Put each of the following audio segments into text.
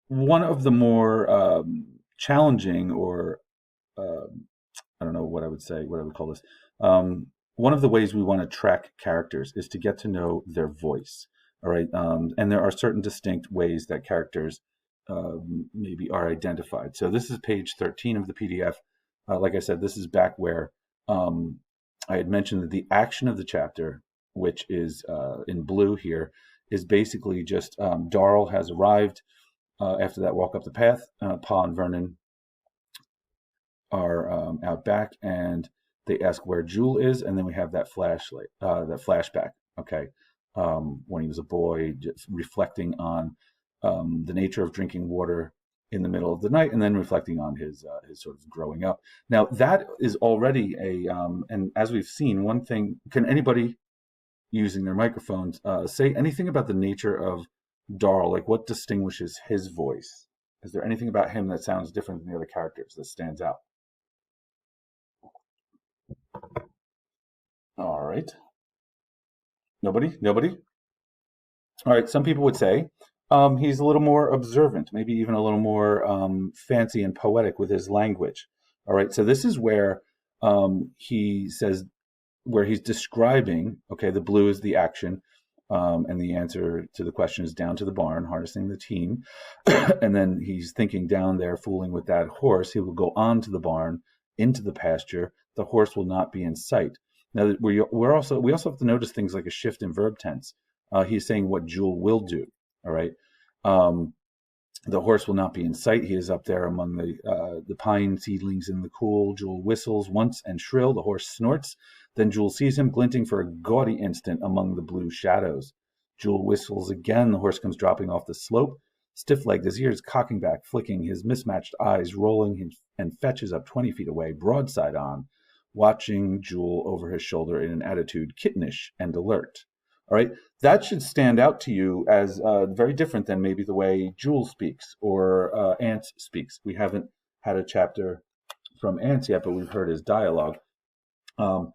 one of the more challenging, or I don't know what I would say, what I would call this. One of the ways we want to track characters is to get to know their voice. All right. And there are certain distinct ways that characters maybe are identified. So this is page 13 of the PDF. Like I said, this is back where um, I had mentioned that the action of the chapter, which is in blue here, is basically just Darl has arrived after that walk up the path. Pa and Vernon are out back, and they ask where Jewel is, and then we have that that flashback. Okay, when he was a boy, just reflecting on the nature of drinking water in the middle of the night, and then reflecting on his sort of growing up. Now that is already and as we've seen, one thing. Can anybody using their microphones say anything about the nature of Darl? Like, what distinguishes his voice? Is there anything about him that sounds different than the other characters that stands out? All right. Nobody? Nobody? All right. Some people would say he's a little more observant, maybe even a little more fancy and poetic with his language. All right. So this is where he says, where he's describing, okay, the blue is the action, and the answer to the question is down to the barn, harnessing the team. And then he's thinking down there, fooling with that horse. He will go on to the barn, into the pasture. The horse will not be in sight. Now, we also have to notice things like a shift in verb tense. He's saying what Jewel will do. All right. Um, the horse will not be in sight. He is up there among the pine seedlings in the cool. Jewel whistles once and shrill. The horse snorts. Then Jewel sees him, glinting for a gaudy instant among the blue shadows. Jewel whistles again. The horse comes dropping off the slope, stiff-legged, his ears cocking back, flicking, his mismatched eyes rolling, and fetches up 20 feet away, broadside on, watching Jewel over his shoulder in an attitude kittenish and alert. All right, that should stand out to you as very different than maybe the way Jewel speaks or Ants speaks. We haven't had a chapter from Ants yet, but we've heard his dialogue. Um,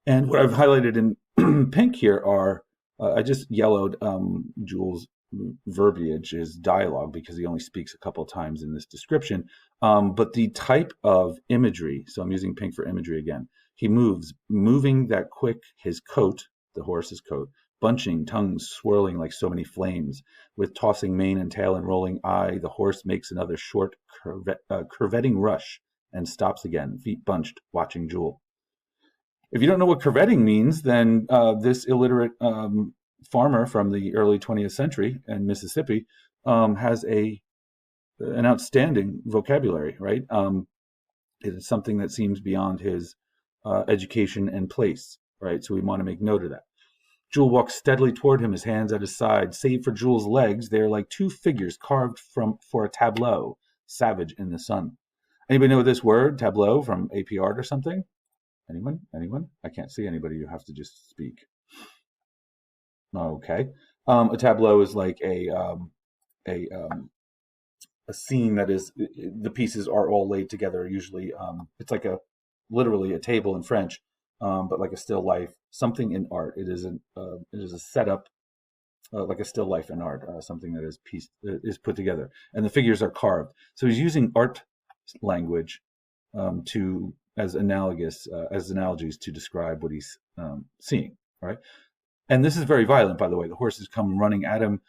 and what I've highlighted in pink here are I just yellowed Jewel's verbiage, his dialogue, because he only speaks a couple of times in this description. But the type of imagery, so I'm using pink for imagery again. He moves, moving that quick, his coat, the horse's coat, bunching, tongues swirling like so many flames. With tossing mane and tail and rolling eye, the horse makes another short, curvetting rush and stops again, feet bunched, watching Jewel. If you don't know what curvetting means, then this illiterate farmer from the early 20th century in Mississippi has an outstanding vocabulary, right? It is something that seems beyond his education and place, right? So we want to make note of that. Jewel walks steadily toward him, his hands at his side. Save for Jewel's legs, they are like two figures carved for a tableau, savage in the sun. Anybody know this word, tableau, from AP Art or something? Anyone? Anyone? I can't see anybody. You have to just speak. Okay. A tableau is like a a scene that is the pieces are all laid together. Usually, it's like a literally a table in French, but like a still life, something in art. It is a setup, like a still life in art, something that is put together, and the figures are carved. So he's using art language to as analogous as analogies to describe what he's seeing. Right, and this is very violent, by the way. The horses come running at him.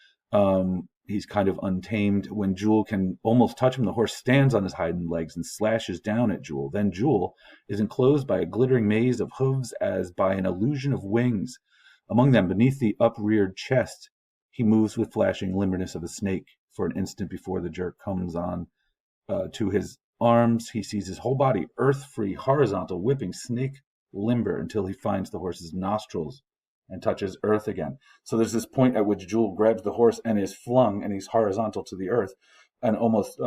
He's kind of untamed. When Jewel can almost touch him, the horse stands on his hind legs and slashes down at Jewel. Then Jewel is enclosed by a glittering maze of hooves as by an illusion of wings. Among them, beneath the upreared chest, he moves with flashing limberness of a snake. For an instant before the jerk comes on to his arms, he sees his whole body, earth-free, horizontal, whipping snake limber until he finds the horse's nostrils and touches earth again. So there's this point at which Jewel grabs the horse and is flung, and he's horizontal to the earth, and almost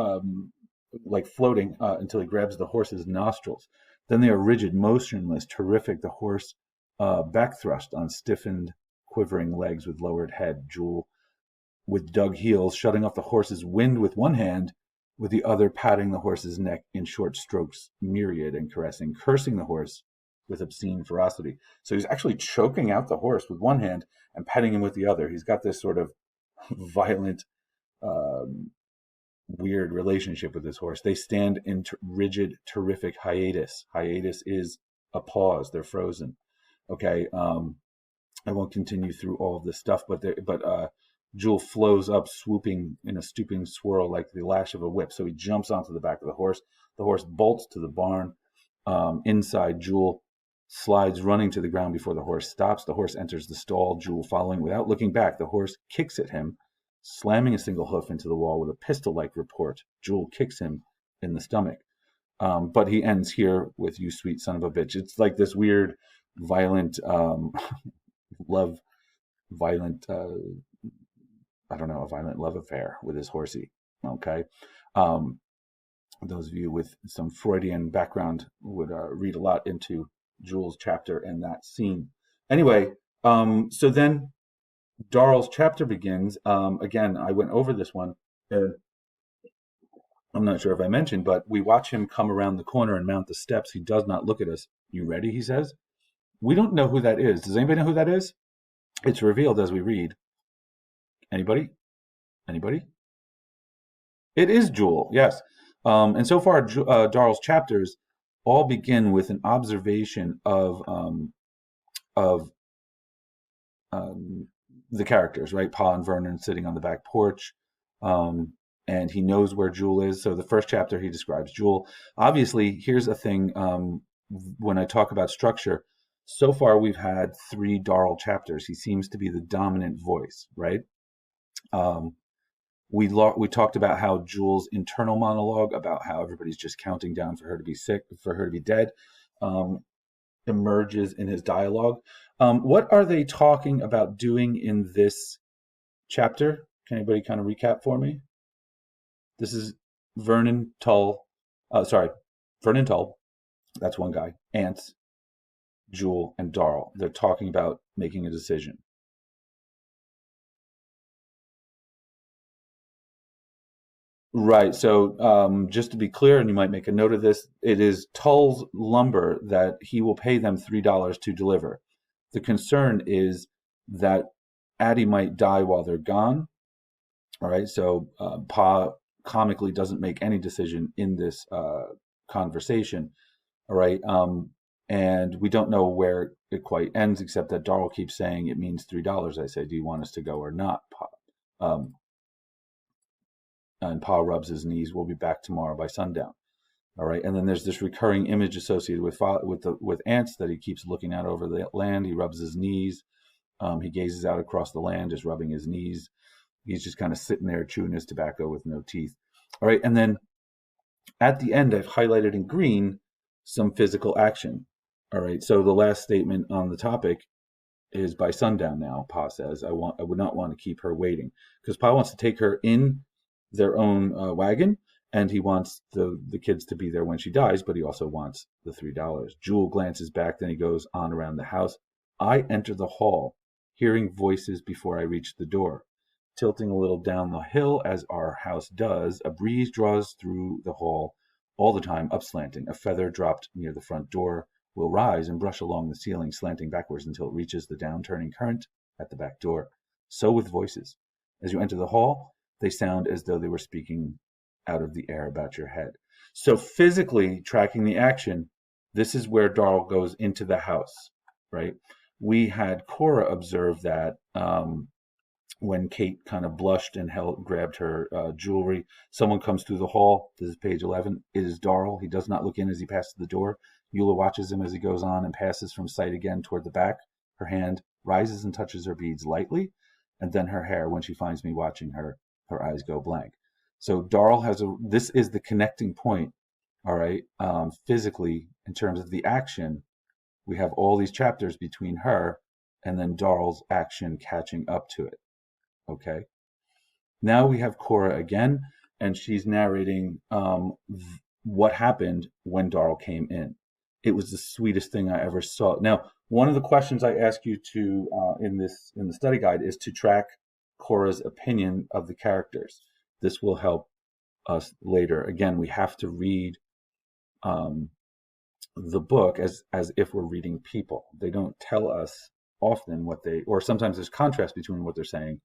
like floating until he grabs the horse's nostrils. Then they are rigid, motionless, terrific. The horse back thrust on stiffened, quivering legs with lowered head. Jewel with dug heels, shutting off the horse's wind with one hand, with the other patting the horse's neck in short strokes, myriad and caressing, cursing the horse with obscene ferocity. So he's actually choking out the horse with one hand and petting him with the other. He's got this sort of violent, um, weird relationship with this horse. They stand in rigid, terrific hiatus. Hiatus is a pause. They're frozen. Okay. I won't continue through all of this stuff, but Jewel flows up, swooping in a stooping swirl like the lash of a whip. So he jumps onto the back of the horse. The horse bolts to the barn. Inside, Jewel slides running to the ground before the horse stops. The horse enters the stall, Jewel following without looking back. The horse kicks at him, slamming a single hoof into the wall with a pistol-like report. Jewel kicks him in the stomach. But he ends here with, "You sweet son of a bitch." It's like this weird, violent love, violent, I don't know, a violent love affair with his horsey. Okay. Those of you with some Freudian background would read a lot into Jewel's chapter and that scene. Anyway, so then Darl's chapter begins. Again, I went over this one. I'm not sure if I mentioned, but we watch him come around the corner and mount the steps. He does not look at us. "You ready?" he says. We don't know who that is. Does anybody know who that is? It's revealed as we read. Anybody? Anybody? It is Jewel, yes. And so far, Darl's chapters all begin with an observation of the characters, right? Pa and Vernon sitting on the back porch, and he knows where Jewel is. So the first chapter, he describes Jewel. Obviously, here's a thing, when I talk about structure, so far we've had 3 Darl chapters. He seems to be the dominant voice, right? We talked about how Jewel's internal monologue about how everybody's just counting down for her to be sick, for her to be dead, emerges in his dialogue. What are they talking about doing in this chapter? Can anybody kind of recap for me? This is Vernon Tull. Vernon Tull. That's one guy. Ants, Jewel, and Darl. They're talking about making a decision. Right. So just to be clear, and you might make a note of this, it is Tull's lumber that he will pay them $3 to deliver. The concern is that Addie might die while they're gone. All right. So Pa comically doesn't make any decision in this conversation. All right. And we don't know where it quite ends, except that Darl keeps saying it means $3. I say, "Do you want us to go or not, Pa?" And Pa rubs his knees. "We'll be back tomorrow by sundown." All right. And then there's this recurring image associated with ants that he keeps looking out over the land. He rubs his knees. He gazes out across the land, just rubbing his knees. He's just kind of sitting there chewing his tobacco with no teeth. All right. And then at the end, I've highlighted in green some physical action. All right. So the last statement on the topic is "by sundown now," Pa says. I would not want to keep her waiting, because Pa wants to take her in their own wagon, and he wants the kids to be there when she dies, but he also wants the $3. Jewel glances back, then he goes on around the house. I enter the hall, hearing voices before I reach the door. Tilting a little down the hill, as our house does, a breeze draws through the hall, all the time upslanting. A feather dropped near the front door will rise and brush along the ceiling, slanting backwards until it reaches the down-turning current at the back door. So with voices. As you enter the hall, they sound as though they were speaking out of the air about your head. So physically tracking the action, this is where Darl goes into the house, right? We had Cora observe that when Kate kind of blushed and grabbed her jewelry. Someone comes through the hall. This is page 11. It is Darl. He does not look in as he passes the door. Eula watches him as he goes on and passes from sight again toward the back. Her hand rises and touches her beads lightly, and then her hair. When she finds me watching her, her eyes go blank. So Darl this is the connecting point, all right, physically, in terms of the action. We have all these chapters between her and then Darl's action catching up to it. Okay. Now we have Cora again, and she's narrating what happened when Darl came in. It was the sweetest thing I ever saw. Now, one of the questions I ask you to in the study guide is to track Cora's opinion of the characters. This will help us later. Again, we have to read the book as if we're reading people. They don't tell us often or sometimes there's contrast between what they're saying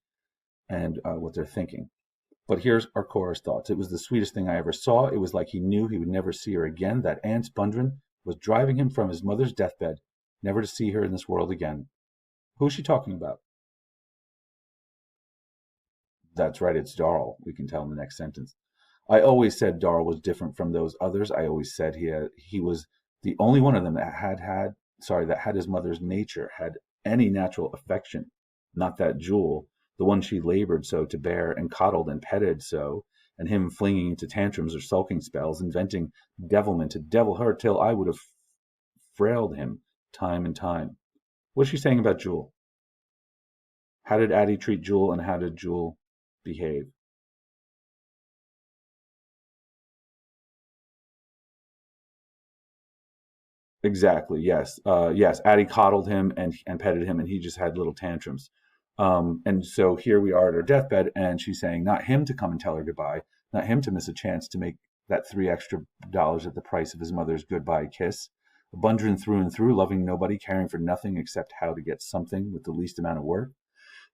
and what they're thinking. But here's our chorus thoughts. It was the sweetest thing I ever saw. It was like he knew he would never see her again. That Aunt Bundren was driving him from his mother's deathbed, never to see her in this world again. Who's she talking about? That's right, it's Darl. We can tell in the next sentence. I always said Darl was different from those others. I always said he was the only one of them that that had his mother's nature, had any natural affection. Not that Jewel, the one she labored so to bear and coddled and petted so, and him flinging into tantrums or sulking spells, inventing devilment to devil her till I would have frailed him time and time. What's she saying about Jewel? How did Addie treat Jewel, and how did Jewel behave? Exactly. Yes. Yes. Addie coddled him and petted him, and he just had little tantrums. And so here we are at her deathbed, and she's saying not him to come and tell her goodbye, not him to miss a chance to make that $3 extra at the price of his mother's goodbye kiss. A Bundren through and through, loving nobody, caring for nothing except how to get something with the least amount of work.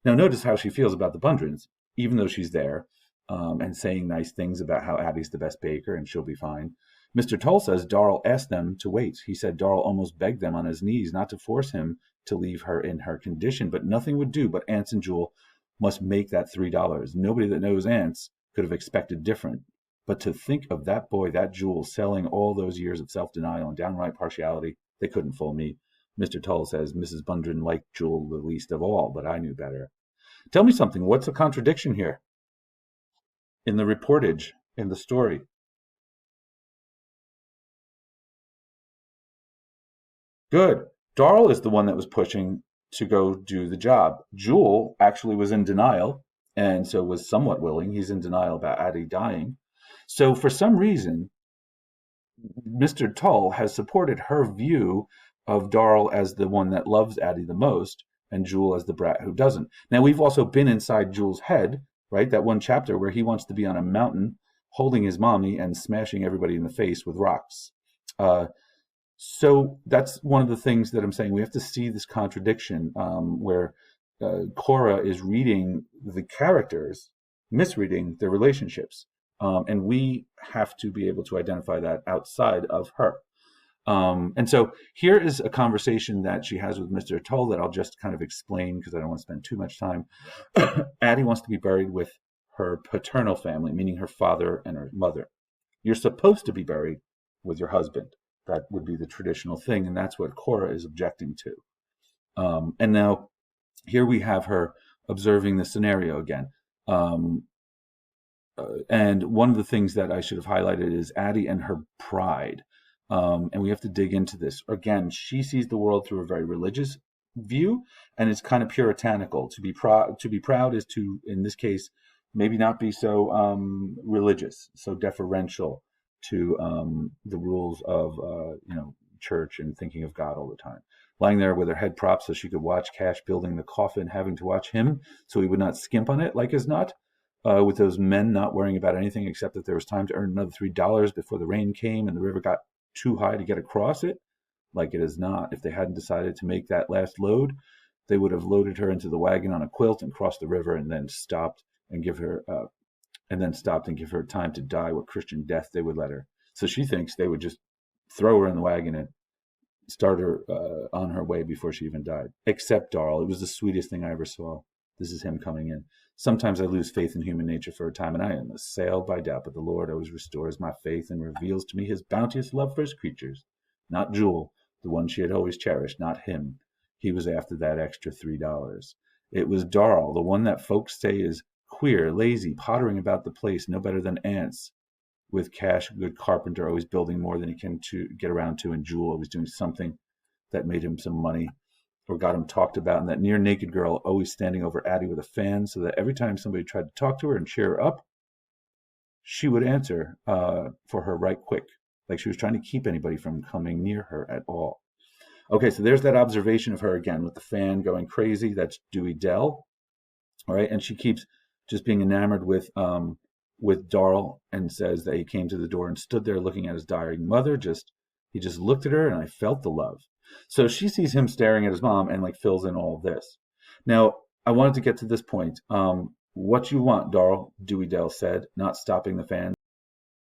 Now, notice how she feels about the Bundrens, even though she's there, and saying nice things about how Addie's the best baker and she'll be fine. Mr. Tull says Darl asked them to wait. He said Darl almost begged them on his knees not to force him to leave her in her condition, but nothing would do but Ants and Jewel must make that $3. Nobody that knows Ants could have expected different. But to think of that boy, that Jewel, selling all those years of self-denial and downright partiality, they couldn't fool me. Mr. Tull says Mrs. Bundren liked Jewel the least of all, but I knew better. Tell me something. What's the contradiction here in the reportage, in the story? Good. Darl is the one that was pushing to go do the job. Jewel actually was in denial and so was somewhat willing. He's in denial about Addie dying. So for some reason, Mr. Tull has supported her view of Darl as the one that loves Addie the most and Jewel as the brat who doesn't. Now, we've also been inside Jewel's head, right? That one chapter where he wants to be on a mountain holding his mommy and smashing everybody in the face with rocks. So that's one of the things that I'm saying. We have to see this contradiction where Cora is reading the characters, misreading their relationships. And we have to be able to identify that outside of her. And so here is a conversation that she has with Mr. Tull that I'll just kind of explain because I don't want to spend too much time. Addie wants to be buried with her paternal family, meaning her father and her mother. You're supposed to be buried with your husband. That would be the traditional thing, and that's what Cora is objecting to. And now here we have her observing the scenario again. And one of the things that I should have highlighted is Addie and her pride. And we have to dig into this. Again, she sees the world through a very religious view, and it's kind of puritanical. To be proud is to, in this case, maybe not be so religious, so deferential to the rules of church and thinking of God all the time. Lying there with her head propped so she could watch Cash building the coffin, having to watch him so he would not skimp on it like as not. With those men not worrying about anything except that there was time to earn another $3 before the rain came and the river got too high to get across it, like it is not. If they hadn't decided to make that last load, they would have loaded her into the wagon on a quilt and crossed the river and then stopped and give her time to die what Christian death they would let her. So she thinks they would just throw her in the wagon and start her on her way before she even died. Except Darl. It was the sweetest thing I ever saw. This is him coming in. Sometimes I lose faith in human nature for a time, and I am assailed by doubt, but the Lord always restores my faith and reveals to me his bounteous love for his creatures. Not Jewel, the one she had always cherished, not him. He was after that extra $3. It was Darl, the one that folks say is queer, lazy, pottering about the place, no better than ants. With Cash, a good carpenter, always building more than he can to get around to, and Jewel always doing something that made him some money or got him talked about, and that near naked girl always standing over Addie with a fan so that every time somebody tried to talk to her and cheer her up, she would answer for her right quick, like she was trying to keep anybody from coming near her at all. Okay, so there's that observation of her again with the fan going crazy. That's Dewey Dell, all right, and she keeps just being enamored with Darl and says that he came to the door and stood there looking at his dying mother. He just looked at her, and I felt the love. So she sees him staring at his mom and like fills in all of this. Now, I wanted to get to this point. What you want, Darl? Dewey Dell said, not stopping the fan.